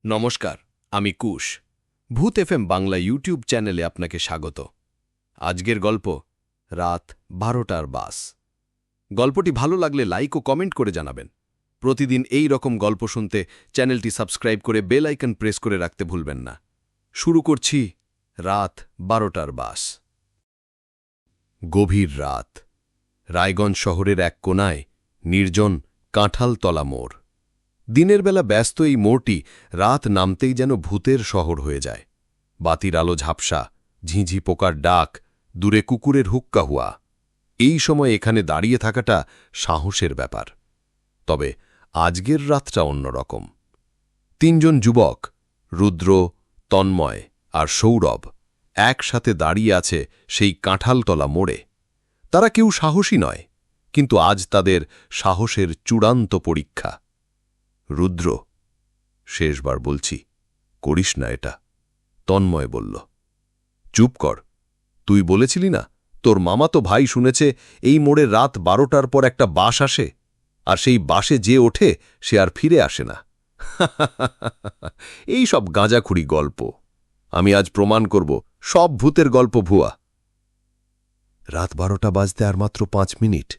নমস্কার, আমি কুশ। ভূত এফএম বাংলা ইউটিউব চ্যানেলে আপনাকে স্বাগত। আজকের গল্প রাত 12টার বাস। গল্পটি ভালো লাগলে লাইক ও কমেন্ট করে জানাবেন। প্রতিদিন এই রকম গল্প শুনতে চ্যানেলটি সাবস্ক্রাইব করে বেল আইকন প্রেস করে রাখতে ভুলবেন না। শুরু করছি রাত 12টার বাস। গভীর রাত। রায়গঞ্জ শহরের এক কোনায় নির্জন কাঁঠালতলা মোড়। দিনের বেলা ব্যস্ত এই মোড়টি রাত নামতেই যেন ভূতের শহর হয়ে যায়। বাতির আলো ঝাপসা, ঝিঁঝি পোকার ডাক, দূরে কুকুরের হুক্কা হুয়া। এই সময় এখানে দাঁড়িয়ে থাকাটা সাহসের ব্যাপার। তবে আজকের রাতটা অন্যরকম। তিনজন যুবক, রুদ্র, তন্ময় আর সৌরভ, একসাথে দাঁড়িয়ে আছে সেই কাঁঠালতলা মোড়ে। তারা কেউ সাহসী নয়, কিন্তু আজ তাদের সাহসের চূড়ান্ত পরীক্ষা। রুদ্র, শেষবার বলছি, করিস না এটা, তন্ময় বলল। চুপ কর, তুই বলেছিলি না তোর মামাতো ভাই শুনেছে এই মোড়ে রাত 12টার পর একটা বাস আসে, আর সেই বাসে যে ওঠে সে আর ফিরে আসে না। এই সব গাঁজাখুরি গল্প। আমি আজ প্রমাণ করব সব ভূতের গল্প ভুয়া। রাত 12টা বাজতে আর মাত্র 5 মিনিট।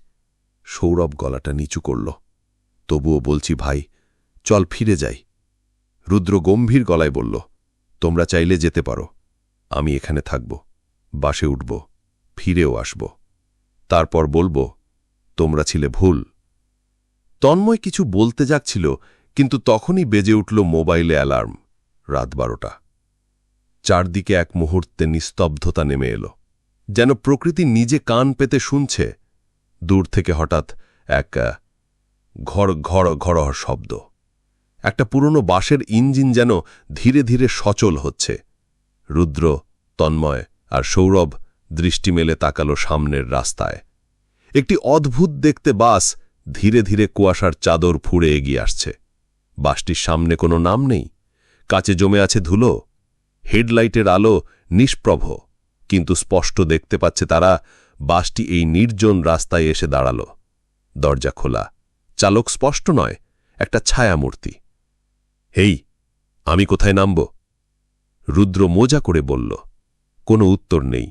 সৌরভ গলাটা নিচু করল। তবুও বলছি ভাই, চল ফিরে যাই। রুদ্র গম্ভীর গলায় বলল, তোমরা চাইলে যেতে পারো, আমি এখানে থাকব, বাসে উঠব, ফিরেও আসব, তারপর বলবো তোমরা ছিলে ভুল। তন্ময় কিছু বলতে যাচ্ছিল, কিন্তু তখনই বেজে উঠল মোবাইলে অ্যালার্ম। রাত 12টা। চারদিকে এক মুহূর্তে নিস্তব্ধতা নেমে এলো, যেন প্রকৃতি নিজে কান পেতে শুনছে। দূর থেকে হঠাৎ এক ঘড় ঘড় ঘড় শব্দ। একটা পুরনো বাসের ইঞ্জিন যেন ধীরে ধীরে সচল হচ্ছে। রুদ্র, তন্ময় আর সৌরভ দৃষ্টি মেলে তাকালো সামনের রাস্তায়। একটি অদ্ভুত দেখতে বাস ধীরে ধীরে কুয়াশার চাদর ফুঁড়ে এগিয়ে আসছে। বাসটির সামনে কোনো নাম নেই, কাছে জমে আছে ধুলো। হেডলাইটের আলো নিষ্প্রভ, কিন্তু স্পষ্ট দেখতে পাচ্ছে তারা বাসটি এই নির্জন রাস্তায় এসে দাঁড়াল। দরজা খোলা, চালক স্পষ্ট নয়, একটা ছায়ামূর্তি। হেই, আমি কোথায় নামব? রুদ্র মজা করে বলল। কোনো উত্তর নেই।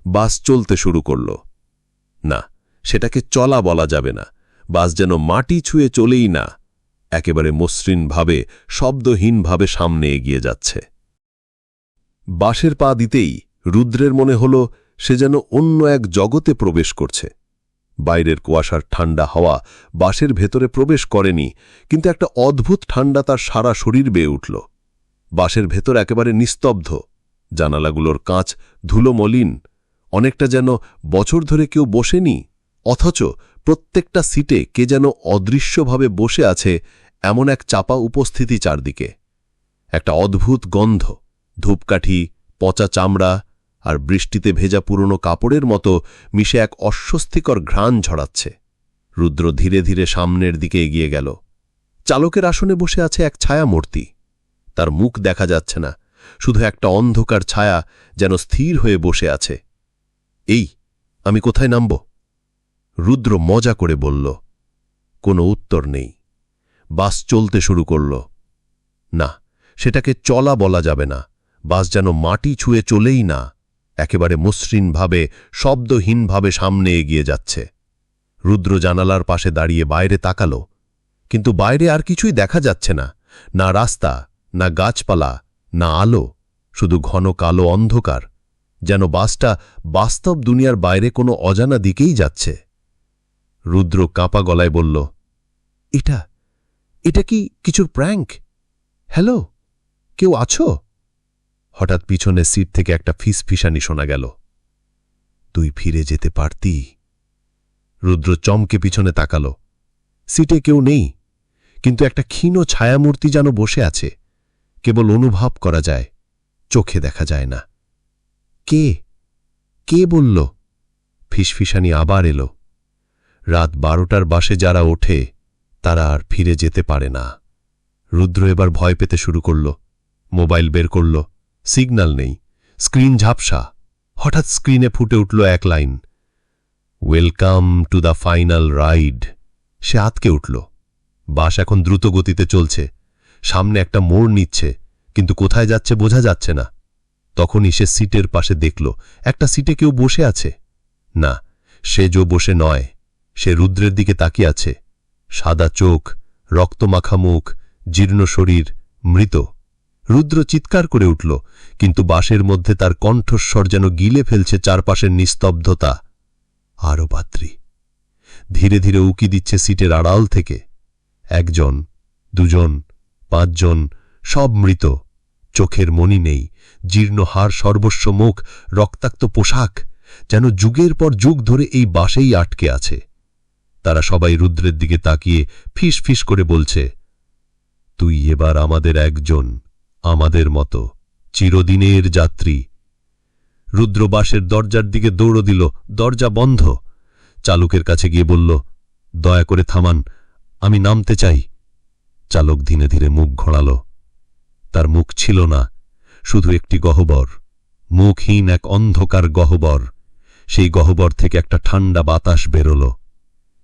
বাস চলতে শুরু করল। না, সেটাকে চলা বলা যাবে না। বাস যেন মাটি ছুঁয়ে চলেই না, একেবারে মসৃণভাবে, শব্দহীনভাবে সামনে এগিয়ে যাচ্ছে। বাসের পা দিতেই রুদ্রের মনে হল সে যেন অন্য এক জগতে প্রবেশ করছে। বাইরের কুয়াশার ঠান্ডা হাওয়া বাসের ভেতরে প্রবেশ করেনি, কিন্তু একটা অদ্ভুত ঠান্ডা তার সারা শরীর বেয়ে উঠল। বাসের ভেতর একেবারে নিস্তব্ধ। জানালাগুলোর কাঁচ ধুলো মলিন, অনেকটা যেন বছর ধরে কেউ বসেনি। অথচ প্রত্যেকটা সিটে কে যেন অদৃশ্যভাবে বসে আছে, এমন এক চাপা উপস্থিতি চারদিকে। একটা অদ্ভুত গন্ধ, ধূপকাঠি, পচা চামড়া আর বৃষ্টিতে ভেজা পুরনো কাপড়ের মতো মিশে এক অস্বস্তিকর ঘ্রাণ ছড়াচ্ছে। রুদ্র ধীরে ধীরে সামনের দিকে এগিয়ে গেল। চালকের আসনে বসে আছে এক ছায়ামূর্তি। তার মুখ দেখা যাচ্ছে না, শুধু একটা অন্ধকার ছায়া যেন স্থির হয়ে বসে আছে। এই, আমি কোথায় নামব? রুদ্র মজা করে বলল। কোনো উত্তর নেই। বাস চলতে শুরু করল। না, সেটাকে চলা বলা যাবে না। বাস যেন মাটি ছুঁয়ে চলেই না, একেবারে মসৃণভাবে, শব্দহীনভাবে সামনে এগিয়ে যাচ্ছে। রুদ্র জানালার পাশে দাঁড়িয়ে বাইরে তাকাল, কিন্তু বাইরে আর কিছুই দেখা যাচ্ছে না। না রাস্তা, না গাছপালা, না আলো, শুধু ঘন কালো অন্ধকার, যেন বাসটা বাস্তব দুনিয়ার বাইরে কোনো অজানা দিকেই যাচ্ছে। রুদ্র কাঁপা গলায় বলল, এটা কি কিছুর প্র্যাঙ্ক? হ্যালো, কেউ আছো? হঠাৎ পিছনের সিট থেকে একটা ফিসফিসানি শোনা গেল। তুই ফিরে যেতে পারতি। রুদ্র চমকে পিছনে তাকাল। সিটে কেউ নেই, কিন্তু একটা ক্ষীণ ছায়ামূর্তি যেন বসে আছে। কেবল অনুভব করা যায়, চোখে দেখা যায় না। কে বলল? ফিসফিসানি আবার এলো। রাত 12টার বাসে যারা ওঠে তারা আর ফিরে যেতে পারে না। রুদ্র এবার ভয় পেতে শুরু করল। মোবাইল বের করল। সিগন্যাল নেই, স্ক্রিন ঝাপসা। হঠাৎ স্ক্রিনে ফুটে উঠল এক line, welcome to the final ride. সে আতকে উঠল। বাস এখন দ্রুত গতিতে চলছে। সামনে একটা মোড় নিচ্ছে, কিন্তু কোথায় যাচ্ছে বোঝা যাচ্ছে না। তখনই সে সিটের পাশে দেখল একটা সিটে কেউ বসে আছে। না, সে বসে নয়, সে রুদ্রের দিকে তাকিয়ে আছে। সাদা চোখ, রক্তমাখা মুখ, জীর্ণ শরীর, মৃত। রুদ্র চিৎকার করে উঠল, কিন্তু বাসের মধ্যে তার কণ্ঠস্বর যেন গিলে ফেলছে চারপাশের নিস্তব্ধতা। আরও পাত্রী ধীরে ধীরে উকি দিচ্ছে সিটের আড়াল থেকে। 1 জন, 2 জন, 5 জন, সব মৃত। চোখের মনি নেই, জীর্ণ হাড়, সর্বস্ব মুখ, রক্তাক্ত পোশাক, যেন যুগের পর যুগ ধরে এই বাসেই আটকে আছে। তারা সবাই রুদ্রের দিকে তাকিয়ে ফিস ফিস করে বলছে, তুই এবার আমাদের একজন, আমাদের মতো চিরদিনের যাত্রী। রুদ্র বাসের দরজার দিকে দৌড় দিল। দরজা বন্ধ। চালকের কাছে গিয়ে বলল, দয়া করে থামান, আমি নামতে চাই। চালক ধীরে ধীরে মুখ ঘোরাল। তার মুখ ছিল না, শুধু একটি গহ্বর, মুখহীন এক অন্ধকার গহ্বর। সেই গহ্বর থেকে একটা ঠান্ডা বাতাস বেরোল।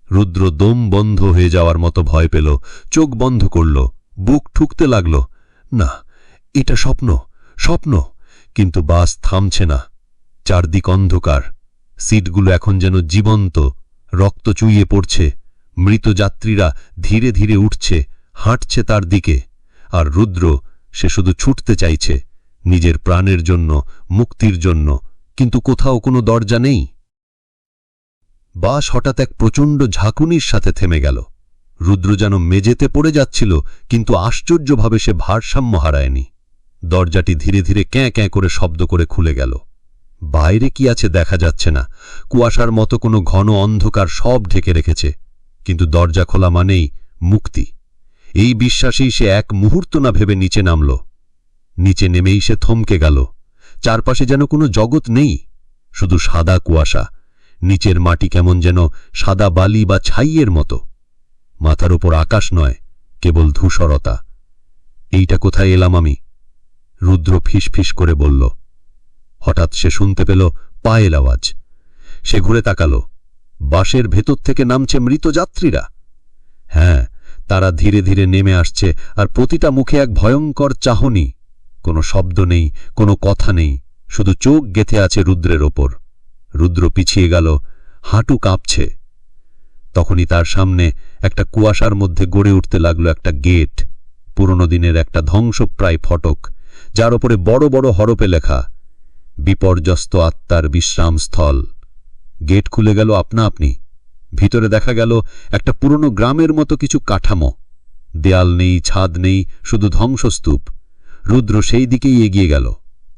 রুদ্র দম বন্ধ হয়ে যাওয়ার মতো ভয় পেল, চোখ বন্ধ করল, বুক ঠুকতে লাগল। না, এটা স্বপ্ন, স্বপ্ন। কিন্তু বাস থামছে না। চারদিক অন্ধকার। সিটগুলো এখন যেন জীবন্ত, রক্ত চুইয়ে পড়ছে। মৃত যাত্রীরা ধীরে ধীরে উঠছে, হাঁটছে তার দিকে। আর রুদ্র, সে শুধু ছুটতে চাইছে, নিজের প্রাণের জন্য, মুক্তির জন্য, কিন্তু কোথাও কোনো দরজা নেই। বাস হঠাৎ এক প্রচণ্ড ঝাঁকুনির সাথে থেমে গেল। রুদ্র যেন মেঝেতে পড়ে যাচ্ছিল, কিন্তু আশ্চর্যভাবে সে ভারসাম্য হারায়নি। দরজাটি ধীরে ধীরে ক্যাঁ ক্যাঁ করে শব্দ করে খুলে গেল। বাইরে কি আছে দেখা যাচ্ছে না, কুয়াশার মতো কোনো ঘন অন্ধকার সব ঢেকে রেখেছে। কিন্তু দরজা খোলা মানেই মুক্তি। এই বিশ্বাসেই সে এক মুহূর্ত না ভেবে নিচে নামল। নিচে নেমেই সে থমকে গেল। চারপাশে যেন কোনো জগৎ নেই, শুধু সাদা কুয়াশা। নিচের মাটি কেমন যেন সাদা বালি বা ছাইয়ের মতো। মাথার উপর আকাশ নয়, কেবল ধূসরতা। এইটা কোথায় এলাম আমি? রুদ্র ফিস ফিস করে বলল। হঠাৎ সে শুনতে পেল পায়ের আওয়াজ। সে ঘুরে তাকাল। বাসের ভেতর থেকে নামছে মৃত যাত্রীরা। হ্যাঁ, তারা ধীরে ধীরে নেমে আসছে, আর প্রতিটা মুখে এক ভয়ঙ্কর চাহনি। কোনো শব্দ নেই, কোনো কথা নেই, শুধু চোখ গেঁথে আছে রুদ্রের ওপর। রুদ্র পিছিয়ে গেল, হাঁটু কাঁপছে। তখনই তার সামনে একটা কুয়াশার মধ্যে গড়ে উঠতে লাগলো একটা গেট, পুরনো দিনের একটা ধ্বংসপ্রায় ফটক, যার ওপরে বড় বড় হরপে লেখা, বিপর্যস্ত আত্মার বিশ্রামস্থল। গেট খুলে গেল আপনা আপনি। ভিতরে দেখা গেল একটা পুরনো গ্রামের মতো কিছু কাঠামো। দেয়াল নেই, ছাদ নেই, শুধু ধ্বংসস্তূপ। রুদ্র সেই দিকেই এগিয়ে গেল।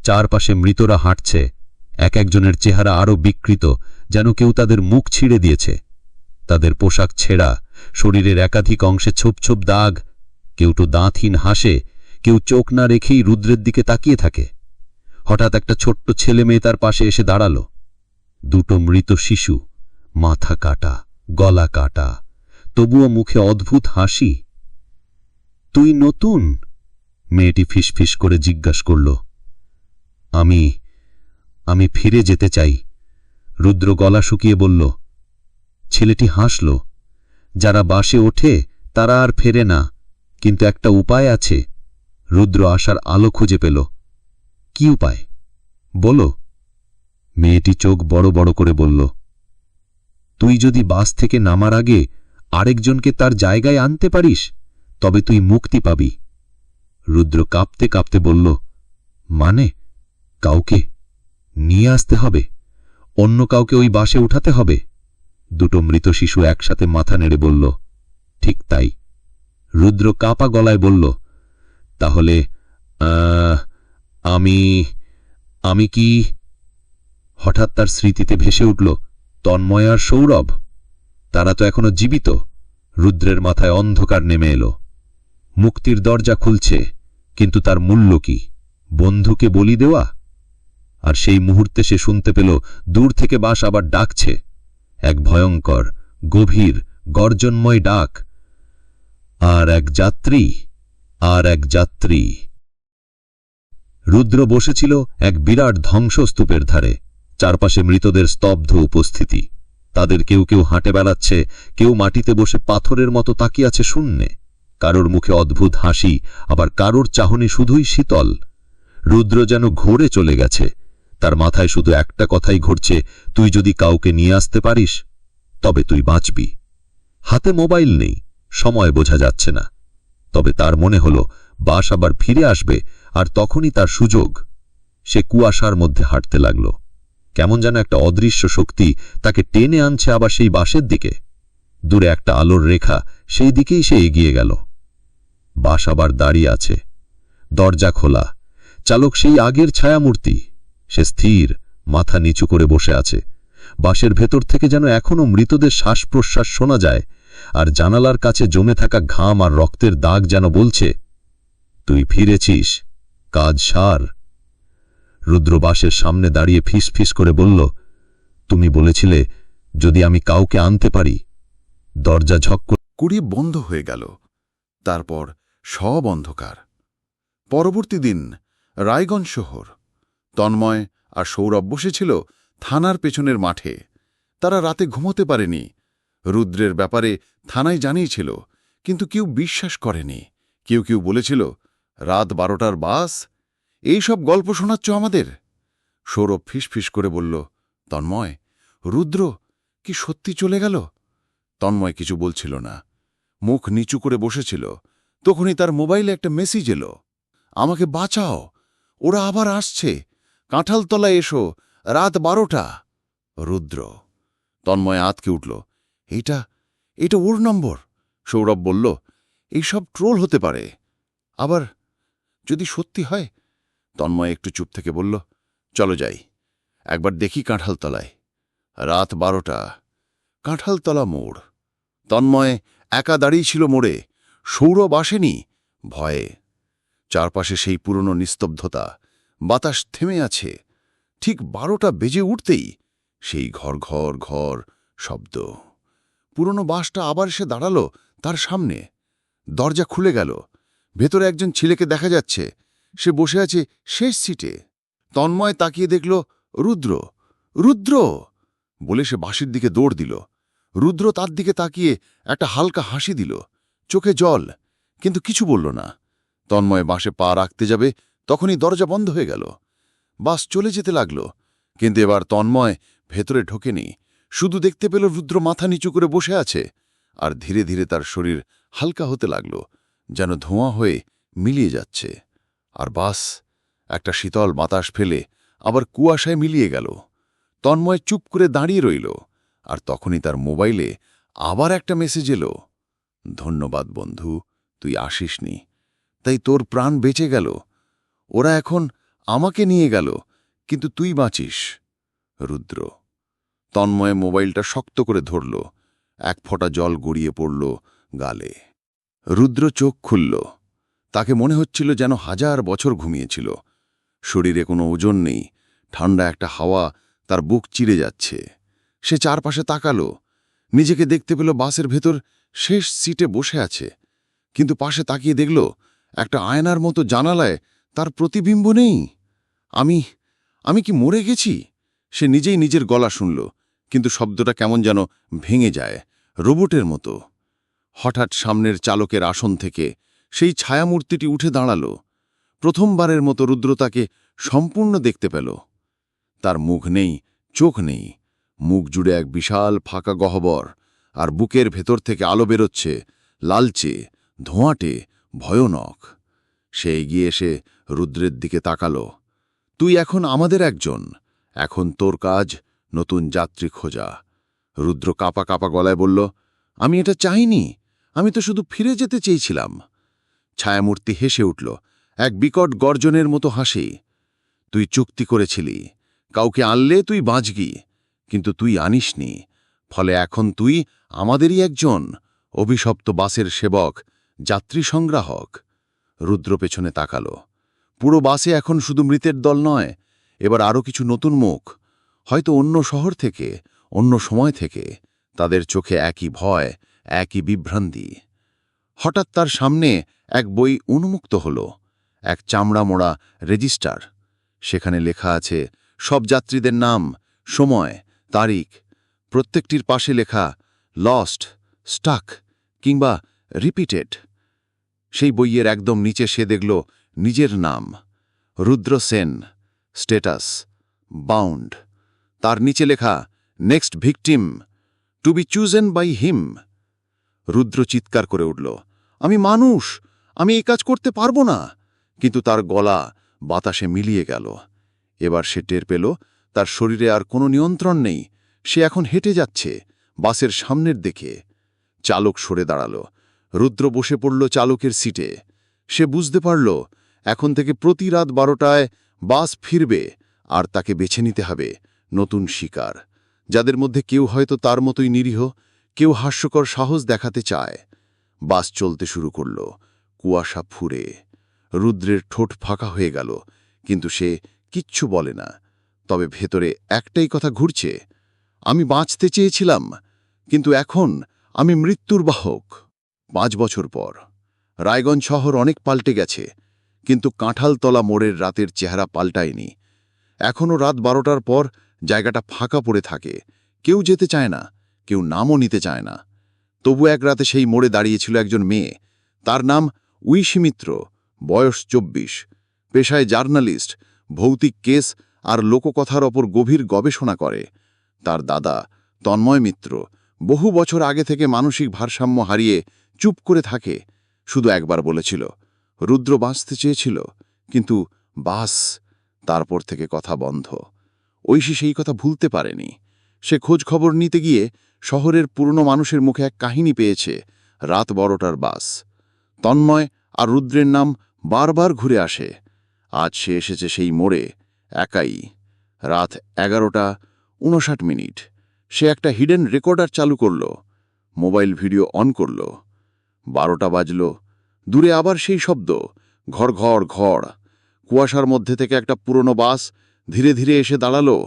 চারপাশে মৃতরা হাঁটছে। এক একজনের চেহারা আরও বিকৃত, যেন কেউ তাদের মুখ ছিঁড়ে দিয়েছে। তাদের পোশাক ছেঁড়া, শরীরের একাধিক অংশে ছোপ ছোপ দাগ। কেউ তো দাঁতহীন হাসে, কেউ চোখ না রেখেই রুদ্রের দিকে তাকিয়ে থাকে। হঠাৎ একটা ছোট্ট ছেলে মেয়ে তার পাশে এসে দাঁড়াল। 2টো মৃত শিশু, মাথা কাটা, গলা কাটা, তবুও মুখে অদ্ভুত হাসি। তুই নতুন? মেয়েটি ফিসফিস করে জিজ্ঞাসা করল। আমি ফিরে যেতে চাই, রুদ্র গলা শুকিয়ে বলল। ছেলেটি হাসল। যারা বাসে ওঠে তারা আর ফেরে না, কিন্তু একটা উপায় আছে। রুদ্র আশার আলো খুঁজে পেল। কি উপায়? বলো। মেয়েটি চোখ বড় বড় করে বলল, তুই যদি বাস থেকে নামার আগে আরেকজনকে তার জায়গায় আনতে পারিস, তবে তুই মুক্তি পাবি। রুদ্র কাঁপতে কাঁপতে বলল, মানে? কাউকে নিয়ে আসতে হবে? অন্য কাউকে ওই বাসে উঠাতে হবে? 2টো মৃত শিশু একসাথে মাথা নেড়ে বলল, ঠিক তাই। রুদ্র কাঁপা গলায় বলল, তাহলে আমি কি? হঠাৎ তার স্মৃতিতে ভেসে উঠল তন্ময় আর সৌরভ। তারা তো এখনো জীবিত। রুদ্রের মাথায় অন্ধকার নেমে এলো। মুক্তির দরজা খুলছে, কিন্তু তার মূল্য কি? বন্ধুকে বলি দেওয়া? আর সেই মুহূর্তে সে শুনতে পেল দূর থেকে বাস আবার ডাকছে, এক ভয়ঙ্কর, গভীর, গর্জনময় ডাক। আর এক যাত্রী, আর এক যাত্রী। রুদ্র বসেছিল এক বিরাট ধ্বংসস্তূপের ধারে। চারপাশে মৃতদের স্তব্ধ উপস্থিতি। তাদের কেউ কেউ হাঁটে বেড়াচ্ছে, কেউ মাটিতে বসে পাথরের মতো তাকিয়ে আছে শূন্যে। কারোর মুখে অদ্ভুত হাসি, আবার কারোর চাহনি শুধুই শীতল। রুদ্র যেন ঘোরে চলে গেছে। তার মাথায় শুধু একটা কথাই ঘুরছে, তুই যদি কাউকে নিয়ে আসতে পারিস তবে তুই বাঁচবি। হাতে মোবাইল নেই, সময় বোঝা যাচ্ছে না, তবে তার মনে হলো বাস আবার ফিরে আসবে, আর তখনই তার সুযোগ। সে কুয়াশার মধ্যে হাঁটতে লাগল। কেমন যেন একটা অদৃশ্য শক্তি তাকে টেনে আনছে আবার সেই বাসের দিকে। দূরে একটা আলোর রেখা, সেই দিকেই সে এগিয়ে গেল। বাস আবার দাঁড়িয়ে আছে, দরজা খোলা, চালক সেই আগের ছায়ামূর্তি। সে স্থির, মাথা নিচু করে বসে আছে। বাসের ভেতর থেকে যেন এখনো মৃতদের শ্বাস প্রশ্বাস শোনা যায়, আর জানালার কাছে জমে থাকা ঘাম আর রক্তের দাগ যেন বলছে, তুই ফিরেছিস, কাজ সার। রুদ্র বাসের সামনে দাঁড়িয়ে ফিস ফিস করে বলল, তুমি বলেছিলে যদি আমি কাউকে আনতে পারি। দরজা ঝক কুড়ি বন্ধ হয়ে গেল। তারপর সব অন্ধকার। পরবর্তী দিন রায়গঞ্জ শহর। তন্ময় আর সৌরভ বসেছিল থানার পেছনের মাঠে। তারা রাতে ঘুমোতে পারেনি। রুদ্রের ব্যাপারে থানায় জানিয়েছিল, কিন্তু কেউ বিশ্বাস করেনি। কেউ কেউ বলেছিল, রাত 12টার বাস, এই সব গল্প শোনাচ্ছ আমাদের। সৌরভ ফিসফিস করে বলল, তন্ময়, রুদ্র কি সত্যি চলে গেল? তন্ময় কিছু বলছিল না, মুখ নিচু করে বসেছিল। তখনই তার মোবাইলে একটা মেসেজ এলো, আমাকে বাঁচাও, ওরা আবার আসছে, কাঁঠালতলায় এসো, রাত 12টা। রুদ্র। তন্ময় আঁতকে উঠল, এটা ওর নম্বর। সৌরভ বলল, এইসব ট্রোল হতে পারে, আবার যদি সত্যি হয়। তন্ময় একটু চুপ থেকে বলল, চলো যাই, একবার দেখি কাঁঠালতলায়। রাত 12টা, কাঁঠালতলা মোড়। তন্ময় একা দাঁড়িয়ে ছিল মোড়ে। সৌরভ আসেনি, ভয়ে। চারপাশে সেই পুরনো নিস্তব্ধতা, বাতাস থেমে আছে। ঠিক 12টা বেজে উঠতেই সেই ঘর ঘর ঘর শব্দ। পুরনো বাসটা আবার এসে দাঁড়াল তার সামনে। দরজা খুলে গেল। ভেতরে একজন ছেলেকে দেখা যাচ্ছে। সে বসে আছে শেষ সিটে। তন্ময় তাকিয়ে দেখল, রুদ্র। রুদ্র বলে সে বাসের দিকে দৌড় দিল। রুদ্র তার দিকে তাকিয়ে একটা হালকা হাসি দিল, চোখে জল, কিন্তু কিছু বলল না। তন্ময় বাসে পা রাখতে যাবে, তখনই দরজা বন্ধ হয়ে গেল। বাস চলে যেতে লাগল, কিন্তু এবার তন্ময় ভেতরে ঢোকেনি। শুধু দেখতে পেল রুদ্র মাথা নিচু করে বসে আছে, আর ধীরে ধীরে তার শরীর হালকা হতে লাগল, যেন ধোঁয়া হয়ে মিলিয়ে যাচ্ছে। আর বাস একটা শীতল বাতাস ফেলে আবার কুয়াশায় মিলিয়ে গেল। তন্ময় চুপ করে দাঁড়িয়ে রইল, আর তখনই তার মোবাইলে আবার একটা মেসেজ এলো, ধন্যবাদ বন্ধু, তুই আসিসনি, তাই তোর প্রাণ বেঁচে গেল। ওরা এখন আমাকে নিয়ে গেল, কিন্তু তুই বাঁচিস। রুদ্র। তন্ময় মোবাইলটা শক্ত করে ধরল। এক ফোঁটা জল গড়িয়ে পড়ল গালে। রুদ্র চোখ খুলল। তাকে মনে হচ্ছিল যেন 1000 বছর ঘুমিয়েছিল। শরীরে কোনো ওজন নেই, ঠান্ডা একটা হাওয়া তার বুক চিরে যাচ্ছে। সে চারপাশে তাকালো। নিজেকে দেখতে পেল বাসের ভেতর শেষ সিটে বসে আছে, কিন্তু পাশে তাকিয়ে দেখল একটা আয়নার মতো জানালায় তার প্রতিবিম্ব নেই। আমি কি মরে গেছি? সে নিজেই নিজের গলা শুনল, কিন্তু শব্দটা কেমন যেন ভেঙে যায়, রোবটের মতো। হঠাৎ সামনের চালকের আসন থেকে সেই ছায়ামূর্তিটি উঠে দাঁড়াল। প্রথমবারের মতো রুদ্র তাকে সম্পূর্ণ দেখতে পেল। তার মুখ নেই, চোখ নেই, মুখ জুড়ে এক বিশাল ফাঁকা গহ্বর, আর বুকের ভেতর থেকে আলো বেরোচ্ছে, লালচে, ধোঁয়াটে, ভয়ানক। সে এগিয়ে এসে রুদ্রের দিকে তাকাল। তুই এখন আমাদের একজন, এখন তোর কাজ নতুন যাত্রী খোঁজা। রুদ্র কাঁপা কাঁপা গলায় বলল, আমি এটা চাইনি, আমি তো শুধু ফিরে যেতে চেয়েছিলাম। ছায়ামূর্তি হেসে উঠল, এক বিকট গর্জনের মতো হাসি। তুই চুক্তি করেছিলি, কাউকে আনলে তুই বাঁচবি, কিন্তু তুই আনিসনি, ফলে এখন তুই আমাদেরই একজন, অভিশপ্ত বাসের সেবক, যাত্রী সংগ্রাহক। রুদ্র পেছনে তাকাল। পুরো বাসে এখন শুধু মৃতের দল নয়, এবার আরও কিছু নতুন মুখ, হয়তো অন্য শহর থেকে, অন্য সময় থেকে। তাদের চোখে একই ভয়, একই বিভ্রান্তি। হঠাৎ তার সামনে এক বই উন্মুক্ত হল, এক চামড়া মোড়া রেজিস্টার। সেখানে লেখা আছে সব যাত্রীদের নাম, সময়, তারিখ। প্রত্যেকটির পাশে লেখা লস্ট, স্টাক কিংবা রিপিটেড। সেই বইয়ের একদম নিচে সে দেখল নিজের নাম, রুদ্র সেন, স্ট্যাটাস বাউন্ড। তার নিচে লেখা, next victim to be chosen by him. Rudra চিৎকার করে উঠল, আমি মানুষ, আমি এই কাজ করতে পারবো না। কিন্তু তার গলা বাতাসে মিলিয়ে গেল। এবার সে টের পেল তার শরীরে আর কোনো নিয়ন্ত্রণ নেই। সে এখন হেঁটে যাচ্ছে বাসের সামনের দিকে। চালক সরে দাঁড়াল। রুদ্র বসে পড়ল চালকের সিটে। সে বুঝতে পারল এখন থেকে প্রতি রাত 12টায় বাস ফিরবে, আর তাকে বেছে নিতে হবে নতুন শিকার, যাদের মধ্যে কেউ হয়তো তার মতোই নিরীহ, কেউ হাস্যকর সাহস দেখাতে চায়। বাস চলতে শুরু করল, কুয়াশা ফুরে। রুদ্রের ঠোঁট ফাঁকা হয়ে গেল, কিন্তু সে কিচ্ছু বলে না। তবে ভেতরে একটাই কথা ঘুরছে, আমি বাঁচতে চেয়েছিলাম, কিন্তু এখন আমি মৃত্যুর বাহক। 5 বছর পর রায়গঞ্জ শহর অনেক পাল্টে গেছে, কিন্তু কাঁঠালতলা মোড়ের রাতের চেহারা পাল্টায়নি। এখনও রাত 12টার পর জায়গাটা ফাঁকা পড়ে থাকে। কেউ যেতে চায় না, কেউ নামও নিতে চায় না। তবু এক রাতে সেই মোড়ে দাঁড়িয়েছিল একজন মেয়ে। তার নাম ঐশী মিত্র, বয়স 24, পেশায় জার্নালিস্ট, ভৌতিক কেস আর লোককথার ওপর গভীর গবেষণা করে। তার দাদা তন্ময় মিত্র বহু বছর আগে থেকে মানসিক ভারসাম্য হারিয়ে চুপ করে থাকে। শুধু একবার বলেছিল, রুদ্র বাঁচতে চেয়েছিল, কিন্তু বাস। তারপর থেকে কথা বন্ধ। ঐশী সেই কথা ভুলতে পারেনি। সে খোঁজ খবর নিতে গিয়ে শহরের পুরনো মানুষের মুখে এক কাহিনী পেয়েছে, রাত 12টার বাস। তন্ময় আর রুদ্রের নাম বারবার ঘুরে আসে। আজ সে এসেছে সেই মোড়ে, একাই। রাত 11:59। সে একটা হিডেন রেকর্ডার চালু করল, মোবাইল ভিডিও অন করল। 12টা বাজল। দূরে আবার সেই শব্দ, ঘর ঘর ঘর। কুয়াশার মধ্যে থেকে একটা পুরনো বাস ধীরে ধীরে এসে দাঁড়ালো।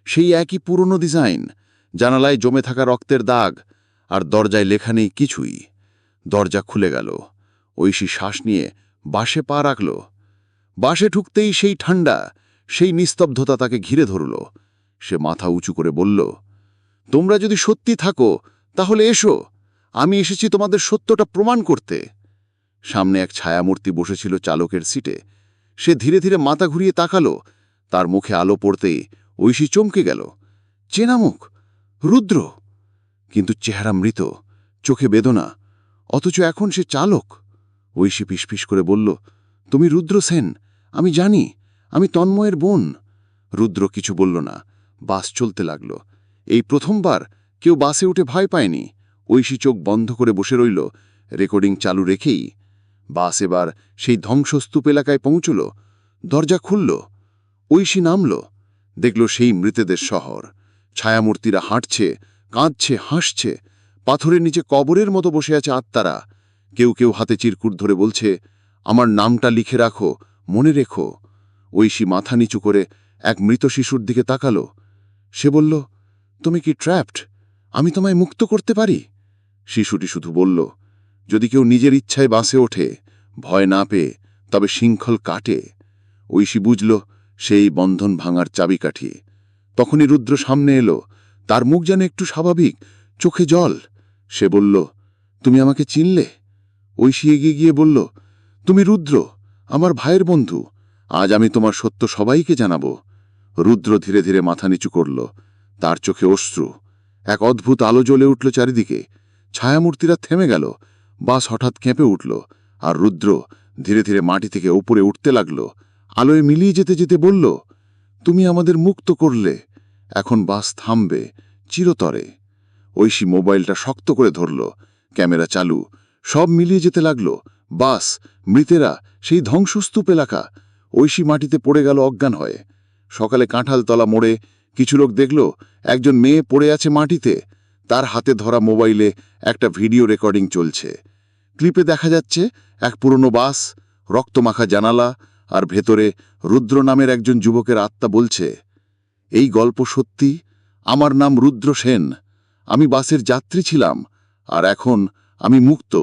সেই একই পুরনো ডিজাইন, জানালায় জমে থাকা রক্তের দাগ, আর দরজায় লেখা নেই কিছুই। দরজা খুলে গেল। ঐশী শ্বাস নিয়ে বাসে পা রাখল। বাসে ঢুকতেই সেই ঠান্ডা, সেই নিস্তব্ধতা তাকে ঘিরে ধরল। সে মাথা উঁচু করে বলল, তোমরা যদি সত্যি থাকো তাহলে এসো, আমি এসেছি তোমাদের সত্যটা প্রমাণ করতে। সামনে এক ছায়ামূর্তি বসেছিল চালকের সিটে। সে ধীরে ধীরে মাথা ঘুরিয়ে তাকালো। তার মুখে আলো পড়তেই ঐশী চমকে গেল। চেনা মুখ, রুদ্র, কিন্তু চেহারা মৃত, চোখে বেদনা। অথচ এখন সে চালক। ঐশী ফিসফিস করে বলল, তুমি রুদ্র সেন, আমি জানি, আমি তন্ময়ের বোন। রুদ্র কিছু বলল না। বাস চলতে লাগল। এই প্রথমবার কেউ বাসে উঠে ভয় পায়নি। ঐশী চোখ বন্ধ করে বসে রইল, রেকর্ডিং চালু রেখেই। বাস এবার সেই ধ্বংসস্তূপ এলাকায় পৌঁছল। দরজা খুলল। ঐশী নামল। দেখল সেই মৃতেদের শহর। ছায়ামূর্তিরা হাঁটছে, কাঁদছে, হাসছে। পাথরের নিচে কবরের মতো বসে আছে আত্মারা। কেউ কেউ হাতে চিরকুট ধরে বলছে, আমার নামটা লিখে রাখো, মনে রেখো। ঐশী মাথা নিচু করে এক মৃত শিশুর দিকে তাকালো। সে বলল, তুমি কি ট্র্যাপড? আমি তোমায় মুক্ত করতে পারি। শিশুটি শুধু বলল, যদি কেউ নিজের ইচ্ছায় বাসে ওঠে, ভয় না পেয়ে, তবে শৃঙ্খল কাটে। ঐশী বুঝল সেই বন্ধন ভাঙার চাবিকাঠি। তখনই রুদ্র সামনে এলো। তার মুখ যেন একটু স্বাভাবিক, চোখে জল। সে বলল, তুমি আমাকে চিনলে? ঐশী এগিয়ে গিয়ে বলল, তুমি রুদ্র, আমার ভাইয়ের বন্ধু। আজ আমি তোমার সত্য সবাইকে জানাব। রুদ্র ধীরে ধীরে মাথা নিচু করল। তার চোখে অশ্রু। এক অদ্ভুত আলো জ্বলে উঠল চারিদিকে। ছায়ামূর্তিরা থেমে গেল। বাস হঠাৎ কেঁপে উঠল, আর রুদ্র ধীরে ধীরে মাটি থেকে উপরে উঠতে লাগল। আলোয় মিলিয়ে যেতে যেতে বলল, তুমি আমাদের মুক্ত করলে, এখন বাস থামবে চিরতরে। ঐশী মোবাইলটা শক্ত করে ধরল, ক্যামেরা চালু। সব মিলিয়ে যেতে লাগল। বাস, মৃতেরা, সেই ধ্বংসস্তূপ এলাকা। ঐশী মাটিতে পড়ে গেল অজ্ঞান হয়ে। সকালে কাঁঠালতলা মোড়ে কিছু লোক দেখল একজন মেয়ে পড়ে আছে মাটিতে। তার হাতে ধরা মোবাইলে একটা ভিডিও রেকর্ডিং চলছে। ক্লিপে দেখা যাচ্ছে এক পুরনো বাস, রক্তমাখা জানালা, আর ভেতরে রুদ্র নামের একজন যুবকের আত্মা বলছে, এই গল্প সত্যি, আমার নাম রুদ্র সেন, আমি বাসের যাত্রী ছিলাম, আর এখন আমি মুক্ত।